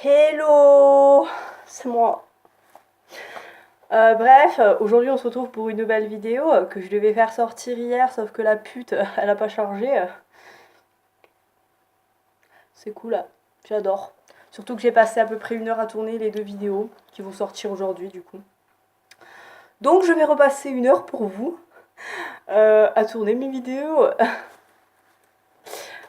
Hello, c'est moi. Bref, aujourd'hui on se retrouve pour une nouvelle vidéo que je devais faire sortir hier, sauf que la pute, elle a pas chargé. C'est cool, là. J'adore. Surtout que j'ai passé à peu près 1 heure à tourner les 2 vidéos qui vont sortir aujourd'hui du coup. Donc je vais repasser 1 heure pour vous à tourner mes vidéos.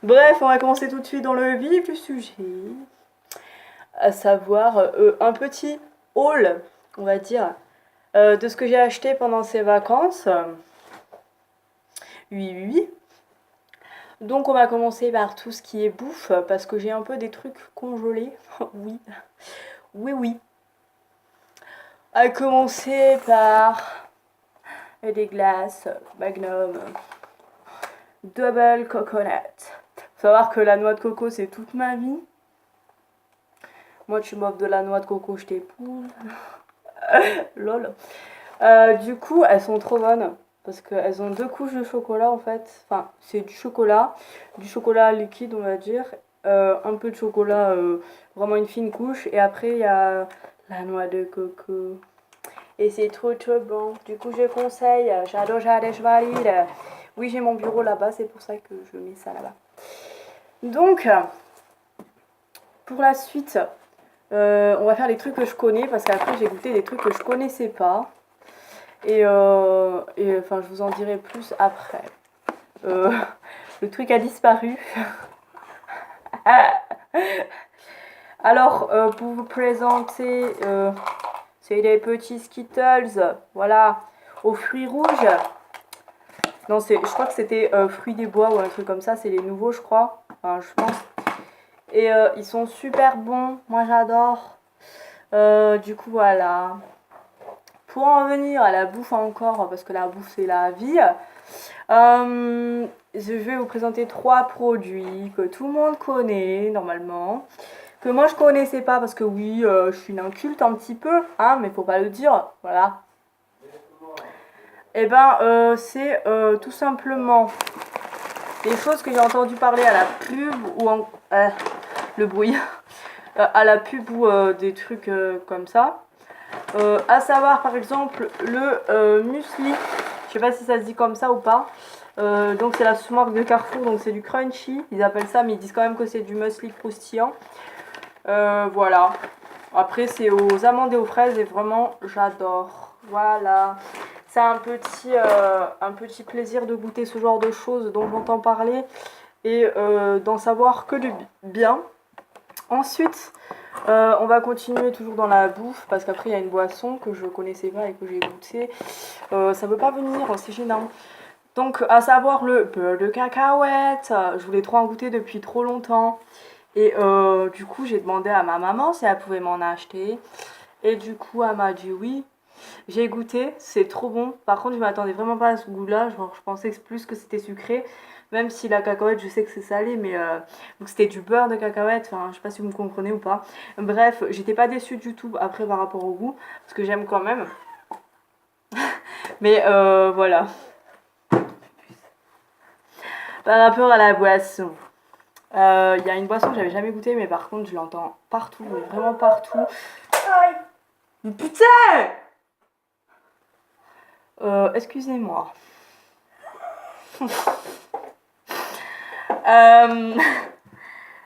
Bref, on va commencer tout de suite dans le vif du sujet. À savoir un petit haul, on va dire, de ce que j'ai acheté pendant ces vacances. Oui. Donc on va commencer par tout ce qui est bouffe, parce que j'ai un peu des trucs congelés. Oui. À commencer par des glaces Magnum Double Coconut. Faut savoir que la noix de coco c'est toute ma vie. Moi tu m'offres de la noix de coco, je t'épouse. Lol. Du coup elles sont trop bonnes. Parce qu'elles ont 2 couches de chocolat en fait. Enfin, c'est du chocolat liquide on va dire. Un peu de chocolat, vraiment une fine couche. Et après il y a la noix de coco. Et c'est trop bon. Du coup je conseille, j'adore, je valide. Oui, j'ai mon bureau là-bas, c'est pour ça que je mets ça là-bas. Donc, pour la suite, on va faire les trucs que je connais. Parce qu'après j'ai goûté des trucs que je connaissais pas. Et enfin, je vous en dirai plus après. Le truc a disparu. Alors, pour vous présenter, c'est des petits Skittles, voilà, aux fruits rouges. Non, je crois que c'était fruits des bois ou un truc comme ça, c'est les nouveaux, je crois. Enfin, je pense. Et ils sont super bons, moi j'adore. Du coup, voilà. Pour en venir à la bouffe encore, parce que la bouffe c'est la vie, je vais vous présenter 3 produits que tout le monde connaît normalement, que moi je connaissais pas parce que oui, je suis une inculte un petit peu, hein, mais faut pas le dire, voilà. Et ben c'est tout simplement des choses que j'ai entendu parler à la pub ou le bruit, à la pub ou des trucs comme ça. À savoir par exemple le muesli, je sais pas si ça se dit comme ça ou pas. Donc c'est la sous-marque de Carrefour, donc c'est du crunchy, ils appellent ça, mais ils disent quand même que c'est du muesli croustillant. Voilà. Après c'est aux amandes et aux fraises et vraiment j'adore. Voilà. C'est un petit plaisir de goûter ce genre de choses dont j'entends parler et d'en savoir que du bien. Ensuite, on va continuer toujours dans la bouffe parce qu'après il y a une boisson que je connaissais pas et que j'ai goûté. Ça veut pas venir, c'est gênant. Donc à savoir le beurre de cacahuète. Je voulais trop en goûter depuis trop longtemps. Et du coup j'ai demandé à ma maman si elle pouvait m'en acheter. Et du coup elle m'a dit oui. J'ai goûté, c'est trop bon. Par contre je m'attendais vraiment pas à ce goût-là. Genre, je pensais plus que c'était sucré. Même si la cacahuète, je sais que c'est salé, mais donc c'était du beurre de cacahuète. Enfin, je sais pas si vous me comprenez ou pas. Bref, j'étais pas déçue du tout après par rapport au goût, parce que j'aime quand même. Mais voilà. Par rapport à la boisson, il y a une boisson que j'avais jamais goûtée, mais par contre, je l'entends partout, mais vraiment partout. Mais putain! Excusez-moi.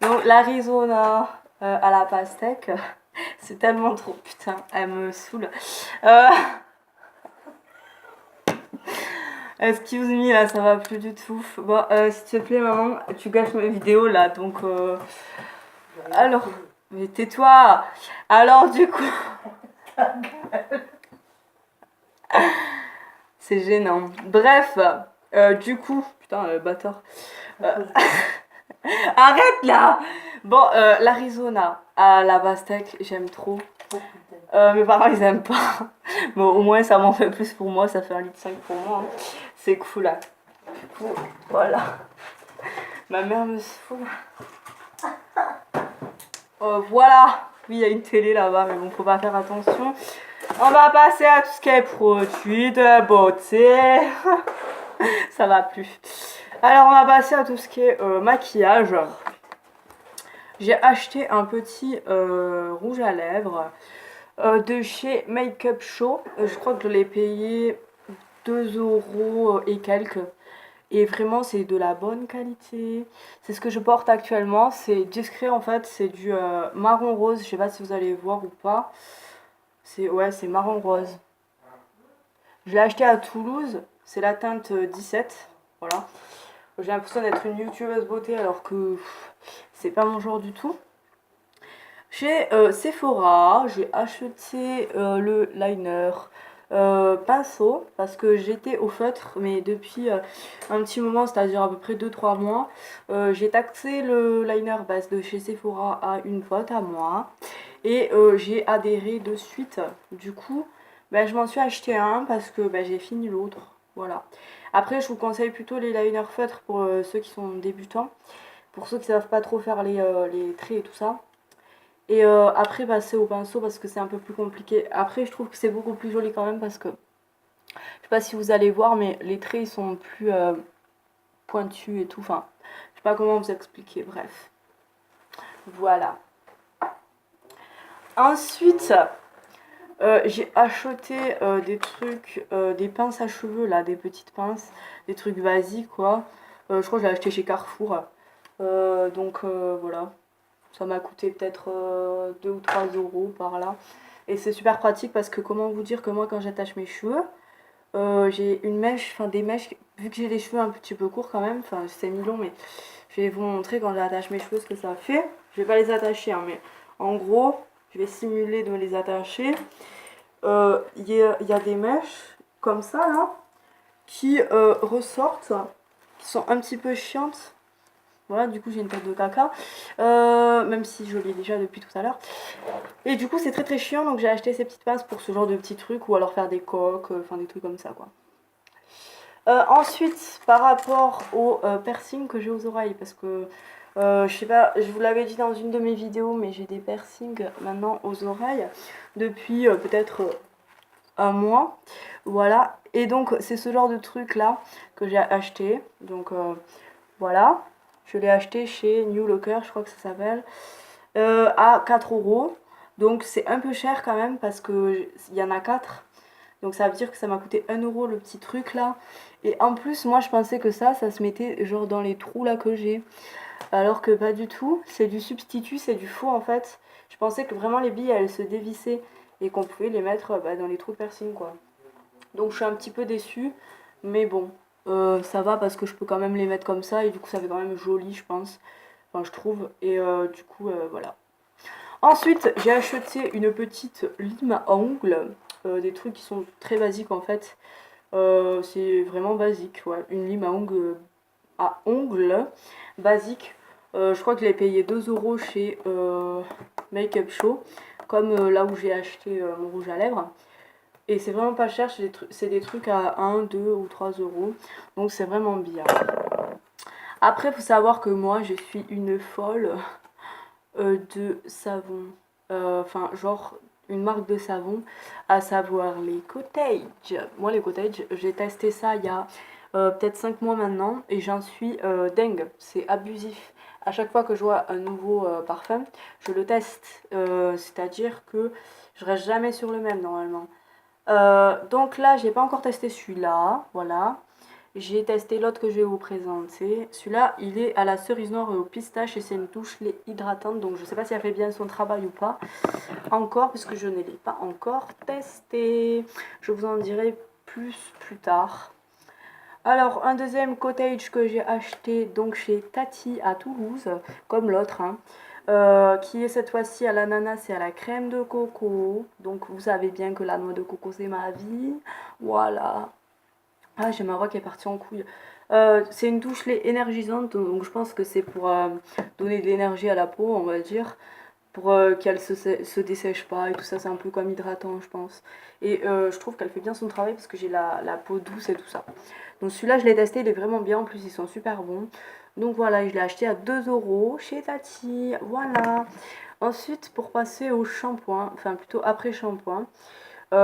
Donc l'Arizona à la pastèque, c'est tellement trop, putain, elle me saoule. Excuse me, là ça va plus du tout. Bon, s'il te plaît maman, tu gâches mes vidéos là, donc alors, mais tais-toi. Alors du coup, c'est gênant. Bref, du coup, putain, bâtard. Arrête là. Bon, l'Arizona à la pastèque, j'aime trop. Mes parents ils aiment pas. Bon, au moins ça m'en fait plus pour moi, ça fait 1,5 litre pour moi. Hein. C'est cool là. Du coup, voilà. Ma mère me saoule. Voilà. Oui, il y a une télé là-bas, mais bon, faut pas faire attention. On va passer à tout ce qui est produits de beauté. Ça va plus. Alors, on va passer à tout ce qui est maquillage. j'ai acheté un petit rouge à lèvres de chez Make Up Show. Je crois que je l'ai payé 2 € et quelques. Et vraiment, c'est de la bonne qualité. C'est ce que je porte actuellement. C'est discret en fait. C'est du marron rose. Je sais pas si vous allez voir ou pas. Ouais, c'est marron rose. Je l'ai acheté à Toulouse. C'est la teinte 17. Voilà. J'ai l'impression d'être une youtubeuse beauté alors que c'est pas mon genre du tout. Chez Sephora, j'ai acheté le liner pinceau parce que j'étais au feutre, mais depuis un petit moment, c'est-à-dire à peu près 2-3 mois, j'ai taxé le liner base de chez Sephora à une pote à moi et j'ai adhéré de suite. Du coup, ben, je m'en suis acheté un parce que ben, j'ai fini l'autre. Voilà. Après, je vous conseille plutôt les liners feutres pour ceux qui sont débutants, pour ceux qui savent pas trop faire les traits et tout ça. Et après passer au pinceau parce que c'est un peu plus compliqué. Après je trouve que c'est beaucoup plus joli quand même parce que je sais pas si vous allez voir mais les traits ils sont plus pointus et tout. Enfin je sais pas comment vous expliquer, bref. Voilà. Ensuite j'ai acheté des trucs, des pinces à cheveux là, des petites pinces, des trucs basiques quoi. Je crois que je l'ai acheté chez Carrefour. Donc voilà. Ça m'a coûté peut-être 2 ou 3 € par là. Et c'est super pratique parce que comment vous dire que moi quand j'attache mes cheveux, j'ai une mèche, enfin des mèches, vu que j'ai les cheveux un petit peu courts quand même, enfin c'est mi-long mais je vais vous montrer quand j'attache mes cheveux ce que ça fait. Je vais pas les attacher hein, mais en gros je vais simuler de me les attacher. Y a des mèches comme ça là qui ressortent, qui sont un petit peu chiantes. Voilà, du coup j'ai une tête de caca, même si je l'ai déjà depuis tout à l'heure. Et du coup c'est très très chiant, donc j'ai acheté ces petites pinces pour ce genre de petits trucs, ou alors faire des coques, enfin des trucs comme ça quoi. Ensuite, par rapport au piercing que j'ai aux oreilles, parce que je sais pas, je vous l'avais dit dans une de mes vidéos, mais j'ai des piercings maintenant aux oreilles depuis peut-être un mois. Voilà, et donc c'est ce genre de truc là que j'ai acheté, donc voilà. Je l'ai acheté chez New Locker, je crois que ça s'appelle, à 4 €. Donc c'est un peu cher quand même parce qu'il y en a 4. Donc ça veut dire que ça m'a coûté 1 € le petit truc là. Et en plus, moi je pensais que ça se mettait genre dans les trous là que j'ai. Alors que pas du tout. C'est du substitut, c'est du faux en fait. Je pensais que vraiment les billes elles se dévissaient et qu'on pouvait les mettre dans les trous de piercing quoi. Donc je suis un petit peu déçue. Mais bon, ça va parce que je peux quand même les mettre comme ça et du coup ça fait quand même joli je pense. Enfin je trouve. Et du coup voilà. Ensuite j'ai acheté une petite lime à ongles. Des trucs qui sont très basiques en fait. C'est vraiment basique, ouais. Une lime à ongles basique. Je crois que je l'ai payé 2 € chez Make Up Show. Comme là où j'ai acheté mon rouge à lèvres. Et c'est vraiment pas cher, c'est des trucs à 1, 2 ou 3 €. Donc c'est vraiment bien. Après, il faut savoir que moi, je suis une folle de savon. Enfin, genre une marque de savon, à savoir les Cottage. Moi, les Cottage, j'ai testé ça il y a peut-être 5 mois maintenant et j'en suis dingue. C'est abusif. À chaque fois que je vois un nouveau parfum, je le teste. C'est-à-dire que je reste jamais sur le même normalement. Donc là, j'ai pas encore testé celui-là, voilà. J'ai testé l'autre que je vais vous présenter. Celui-là, il est à la cerise noire et au pistache et c'est une touche lait hydratante. Donc je sais pas si elle fait bien son travail ou pas. Encore, puisque je ne l'ai pas encore testé. Je vous en dirai plus tard. Alors, un deuxième cottage que j'ai acheté donc chez Tati à Toulouse, comme l'autre, hein, qui est cette fois-ci à l'ananas et à la crème de coco. Donc, vous savez bien que la noix de coco, c'est ma vie. Voilà. Ah, j'ai ma voix qui est partie en couille. C'est une touche lait énergisante, donc je pense que c'est pour donner de l'énergie à la peau, on va dire pour qu'elle se dessèche pas et tout ça, c'est un peu comme hydratant je pense. Et je trouve qu'elle fait bien son travail parce que j'ai la peau douce et tout ça. Donc celui-là je l'ai testé, il est vraiment bien, en plus ils sont super bons. Donc voilà, je l'ai acheté à 2 € chez Tati, voilà. Ensuite pour passer au shampoing, enfin plutôt après shampoing,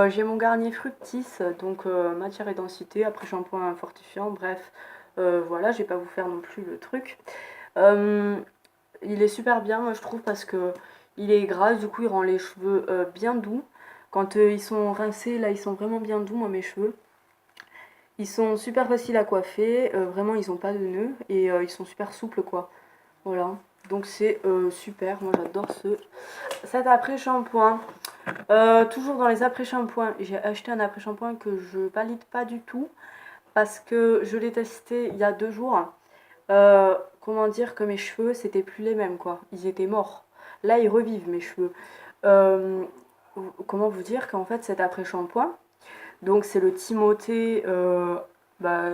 j'ai mon Garnier Fructis, donc matière et densité, après shampoing fortifiant, bref. Voilà, je vais pas vous faire non plus le truc. Il est super bien, moi je trouve, parce que il est gras, du coup il rend les cheveux bien doux. Quand ils sont rincés, là ils sont vraiment bien doux, moi mes cheveux. Ils sont super faciles à coiffer, vraiment ils ont pas de nœuds et ils sont super souples quoi. Voilà, donc c'est super, moi j'adore cet après-shampoing. Toujours dans les après-shampoings, j'ai acheté un après-shampoing que je valide pas du tout parce que je l'ai testé il y a 2 jours. Comment dire que mes cheveux c'était plus les mêmes quoi, ils étaient morts. Là ils revivent mes cheveux. Euh, Comment vous dire qu'en fait cet après-shampoing, donc c'est le Timothée, bah,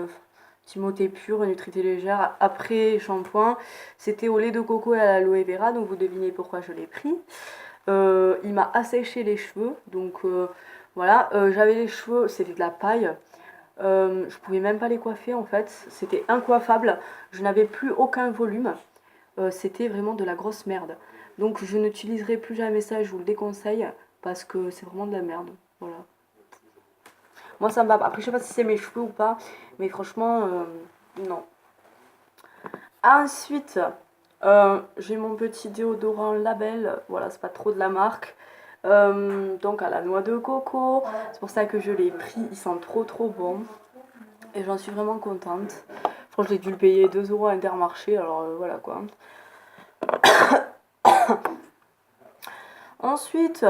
Timothée pur, Nutrité légère, après shampoing. C'était au lait de coco et à l'aloe vera, donc vous devinez pourquoi je l'ai pris. Il m'a asséché les cheveux, donc voilà. J'avais les cheveux, c'était de la paille. Je pouvais même pas les coiffer en fait, c'était incoiffable. Je n'avais plus aucun volume. C'était vraiment de la grosse merde. Donc je n'utiliserai plus jamais ça, je vous le déconseille, parce que c'est vraiment de la merde. Voilà. Moi ça me va pas. Après je sais pas si c'est mes cheveux ou pas, mais franchement non. Ensuite, j'ai mon petit déodorant Label, voilà c'est pas trop de la marque. Donc à la noix de coco, c'est pour ça que je l'ai pris, il sent trop bon. Et j'en suis vraiment contente. Franchement j'ai dû le payer 2 € à Intermarché, alors voilà quoi. Ensuite,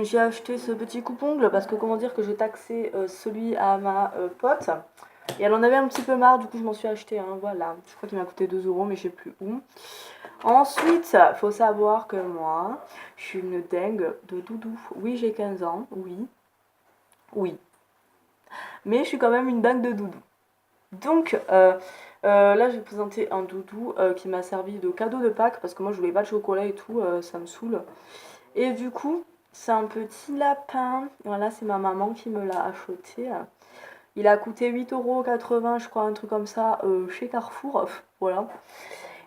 j'ai acheté ce petit coupe-ongle parce que comment dire que j'ai taxé celui à ma pote. Et elle en avait un petit peu marre, du coup je m'en suis acheté un, voilà. Je crois qu'il m'a coûté 2 € mais je sais plus où. Ensuite, faut savoir que moi, je suis une dingue de doudou. Oui, j'ai 15 ans, oui. Oui. Mais je suis quand même une dingue de doudou. Donc, là, je vais présenter un doudou qui m'a servi de cadeau de Pâques parce que moi, je voulais pas de chocolat et tout, ça me saoule. Et du coup, c'est un petit lapin. Voilà, c'est ma maman qui me l'a acheté. Il a coûté 8,80 € je crois, un truc comme ça, chez Carrefour. Voilà.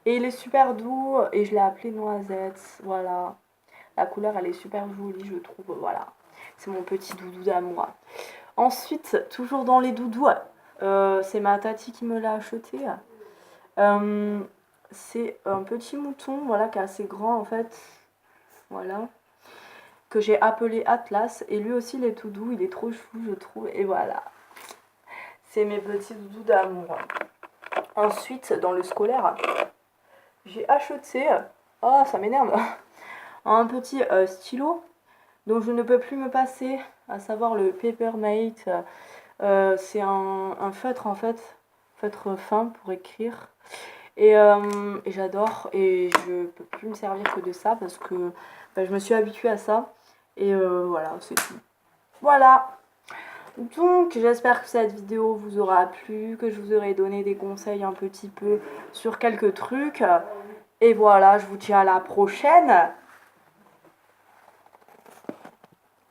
Et il est super doux et je l'ai appelé Noisette. Voilà. La couleur, elle est super jolie, je trouve. Voilà. C'est mon petit doudou d'amour. Ensuite, toujours dans les doudous, c'est ma tati qui me l'a acheté. C'est un petit mouton, voilà, qui est assez grand en fait. Voilà. Que j'ai appelé Atlas. Et lui aussi, il est tout doux, il est trop chou, je trouve. Et voilà. C'est mes petits doudous d'amour. Ensuite, dans le scolaire, j'ai acheté. Oh, ça m'énerve! Un petit stylo dont je ne peux plus me passer, à savoir le Papermate. C'est un feutre en fait, feutre fin pour écrire. Et j'adore et je peux plus me servir que de ça parce que bah, je me suis habituée à ça. Et voilà, c'est tout. Voilà. Donc j'espère que cette vidéo vous aura plu, que je vous aurai donné des conseils un petit peu sur quelques trucs. Et voilà, je vous dis à la prochaine.